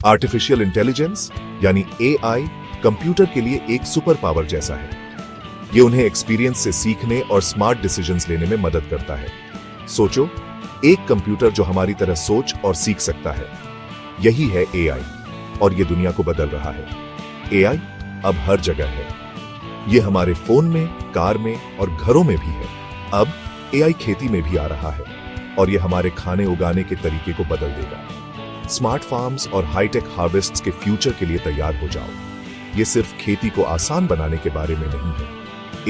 Artificial intelligence यानी AI computer के लिए एक सुपर पावर जैसा है। ये उन्हें एक्सपीरियंस से सीखने और स्मार्ट डिसीजंस लेने में मदद करता है। सोचो, एक कंप्यूटर जो हमारी तरह सोच और सीख सकता है। यही है एआई और ये दुनिया को बदल रहा है। एआई अब हर जगह है। ये हमारे फोन में, कार में और घरों में भी है। अब एआई खेती में भी आ रहा है और ये हमारे खाने उगाने के तरीके को बदल देगा। स्मार्ट फार्म्स और हाईटेक हार्वेस्ट्स के फ्यूचर के लिए तैयार हो जाओ। ये सिर्फ खेती को आसान बनाने के बारे में नहीं है।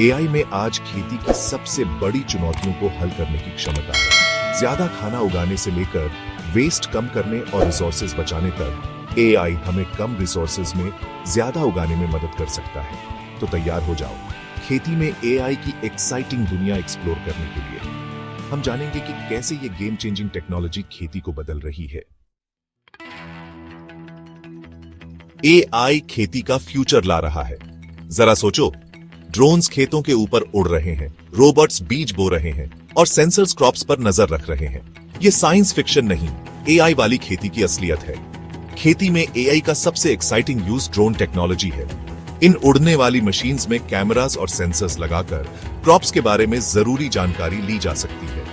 एआई में आज खेती की सबसे बड़ी चुनौतियों को हल करने की क्षमता है। ज्यादा खाना उगाने से लेकर वेस्ट कम करने और रिसोर्सेज बचाने तक एआई हमें कम रिसोर्सेज में ज्यादा उगाने में mदद कर सकता है। तो तैयार हो जाओ खेती में एआई की एक्साइटिंग दुनिया एक्सप्लोर करने के लिए। हम जानेंगे कि कैसे ये गेम चेंजिंग टेक्नोलॉजी खेती को बदल रही है। एआई खेती का फ्यूचर ला रहा है। जरा सोचो, ड्रोन्स खेतों के ऊपर उड़ रहे हैं, रोबोट्स बीज बो रहे हैं और सेंसर्स क्रॉप्स पर नजर रख रहे हैं। ये साइंस फिक्शन नहीं, एआई वाली खेती की असलियत है। खेती में एआई का सबसे एक्साइटिंग यूज ड्रोन टेक्नोलॉजी है। इन उड़ने वाली मशीन्स में कैमरास और सेंसर्स लगाकर क्रॉप्स के बारे में जरूरी जानकारी ली जा सकती है।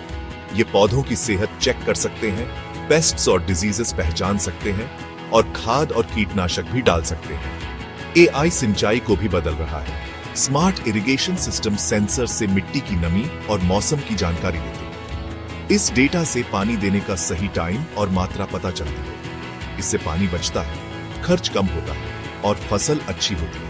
ये पौधों की सेहत चेक कर सकते हैं, पेस्ट्स और डिजीजेस पहचान सकते हैं और खाद और कीटनाशक भी डाल सकते हैं। एआई सिंचाई को भी बदल रहा है। स्मार्ट इरिगेशन सिस्टम सेंसर से मिट्टी की नमी और मौसम की जानकारी देते हैं। इस डेटा से पानी देने का सही टाइम और मात्रा पता चलती है। इससे पानी बचता है, खर्च कम होता है और फसल अच्छी होती है।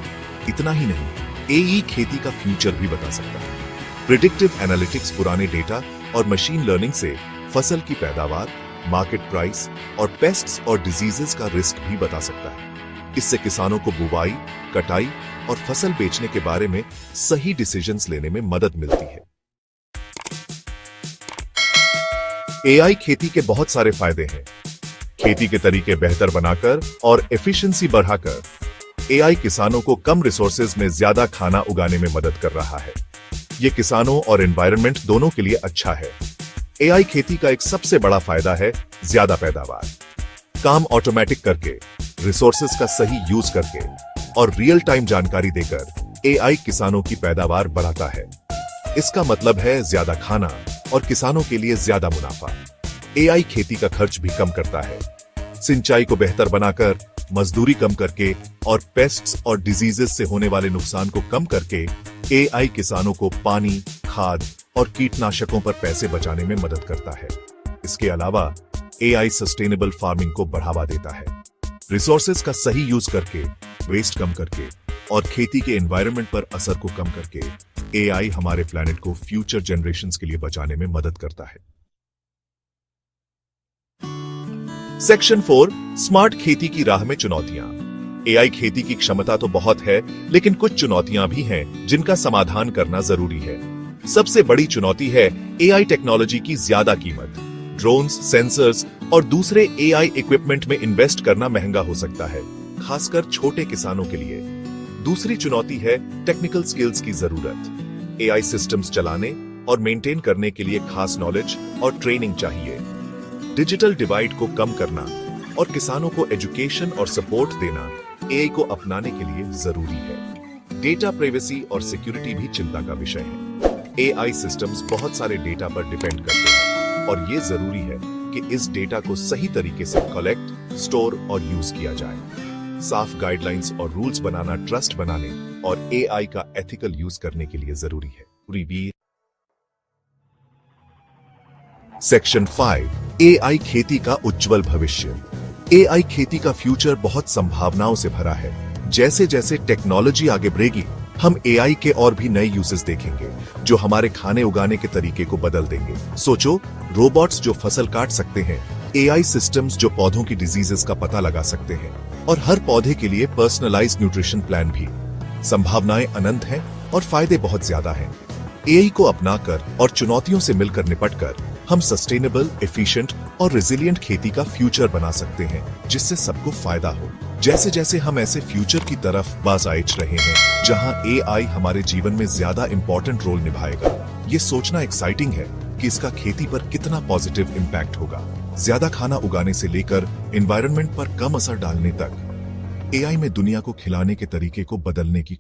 इतना ही नहीं, एई खेती का फ्यूचर भी बता सकता है। प्रिडिक्टिव एनालिटिक्स पुराने डेटा और मशीन लर्निंग से फसल की पैदावार, मार्केट प्राइस और पेस्ट्स और डिजीजेस का रिस्क भी बता सकता है। इससे किसानों को बुवाई, कटाई और फसल बेचने के बारे में सही डिसीजंस लेने में मदद मिलती है। एआई खेती के बहुत सारे फायदे हैं। खेती के तरीके बेहतर बनाकर और एफिशिएंसी बढ़ाकर एआई किसानों को कम रिसोर्सेज में ज्यादा खाना उगाने में मदद कर रहा है। यह किसानों और एनवायरनमेंट दोनों के लिए अच्छा है। एआई खेती का एक सबसे बड़ा फायदा है ज्यादा पैदावार। काम ऑटोमेटिक करके, रिसोर्सेज का सही यूज करके और रियल टाइम जानकारी देकर एआई किसानों की पैदावार बढ़ाता है। इसका मतलब है ज्यादा खाना और किसानों के लिए ज्यादा मुनाफा। एआई खेती का खर्च भी कम करता है। सिंचाई को बेहतर बनाकर, मजदूरी कम करके और पेस्ट्स और डिजीजेस से होने वाले नुकसान को कम करके एआई किसानों को पानी, खाद और कीटनाशकों पर पैसे बचाने में मदद करता है। इसके अलावा एआई सस्टेनेबल फार्मिंग को बढ़ावा देता है। रिसोर्सेज का सही यूज करके, वेस्ट कम करके और खेती के एनवायरनमेंट पर असर को कम करके एआई हमारे प्लैनेट को फ्यूचर जनरेशंस के लिए बचाने में मदद करता है। सेक्शन 4, स्मार्ट खेती की राह में चुनौतियां। एआई खेती की क्षमता तो बहुत है, लेकिन कुछ चुनौतियां भी हैं जिनका समाधान करना जरूरी है। सबसे बड़ी चुनौती है एआई टेक्नोलॉजी की ज्यादा कीमत। ड्रोन्स, सेंसर्स और दूसरे एआई इक्विपमेंट में इन्वेस्ट करना महंगा हो सकता है, खासकर छोटे किसानों के लिए। दूसरी चुनौती है टेक्निकल स्किल्स की जरूरत। एआई सिस्टम्स चलाने और मेंटेन करने के लिए खास नॉलेज और ट्रेनिंग चाहिए। डिजिटल डिवाइड को कम करना और किसानों को एजुकेशन और सपोर्ट देना एआई को अपनाने के लिए जरूरी है। डेटा प्राइवेसी और सिक्योरिटी भी चिंता का विषय है। एआई सिस्टम्स बहुत सारे डेटा पर डिपेंड करते हैं और ये जरूरी है कि इस डेटा को सही तरीके से कलेक्ट, स्टोर और यूज किया जाए। साफ गाइडलाइंस और रूल्स बनाना ट्रस्ट बनाने और एआई का एथिकल यूज करने के लिए जरूरी है। सेक्शन 5, एआई खेती का उज्जवल भविष्य। एआई खेती का फ्यूचर बहुत संभावनाओं से भरा है। जैसे जैसे टेक्नोलॉजी आगे बढ़ेगी, हम एआई के और भी नए यूजेस देखेंगे जो हमारे खाने उगाने के तरीके को बदल देंगे। सोचो, रोबोट्स जो फसल काट सकते हैं, एआई सिस्टम्स जो पौधों की डिजीजेस का पता लगा सकते हैं और हर पौधे के लिए पर्सनलाइज्ड न्यूट्रिशन प्लान भी। संभावनाएं अनंत हैं और फायदे बहुत ज्यादा हैं। एआई को अपनाकर और चुनौतियों से मिलकर निपटकर हम सस्टेनेबल, एफिशिएंट और रेजिलिएंट खेती का फ्यूचर बना सकते हैं, जिससे सबको फायदा हो। जैसे जैसे हम ऐसे फ्यूचर की तरफ बाज़ाइज रहे हैं जहां एआई हमारे जीवन में ज्यादा इंपॉर्टेंट रोल निभाएगा, ये सोचना एक्साइटिंग है कि इसका खेती पर कितना पॉजिटिव इम्पैक्ट होगा। ज्यादा खाना उगाने से लेकर एनवायरनमेंट पर कम असर डालने तक एआई में दुनिया को खिलाने के तरीके को बदलने की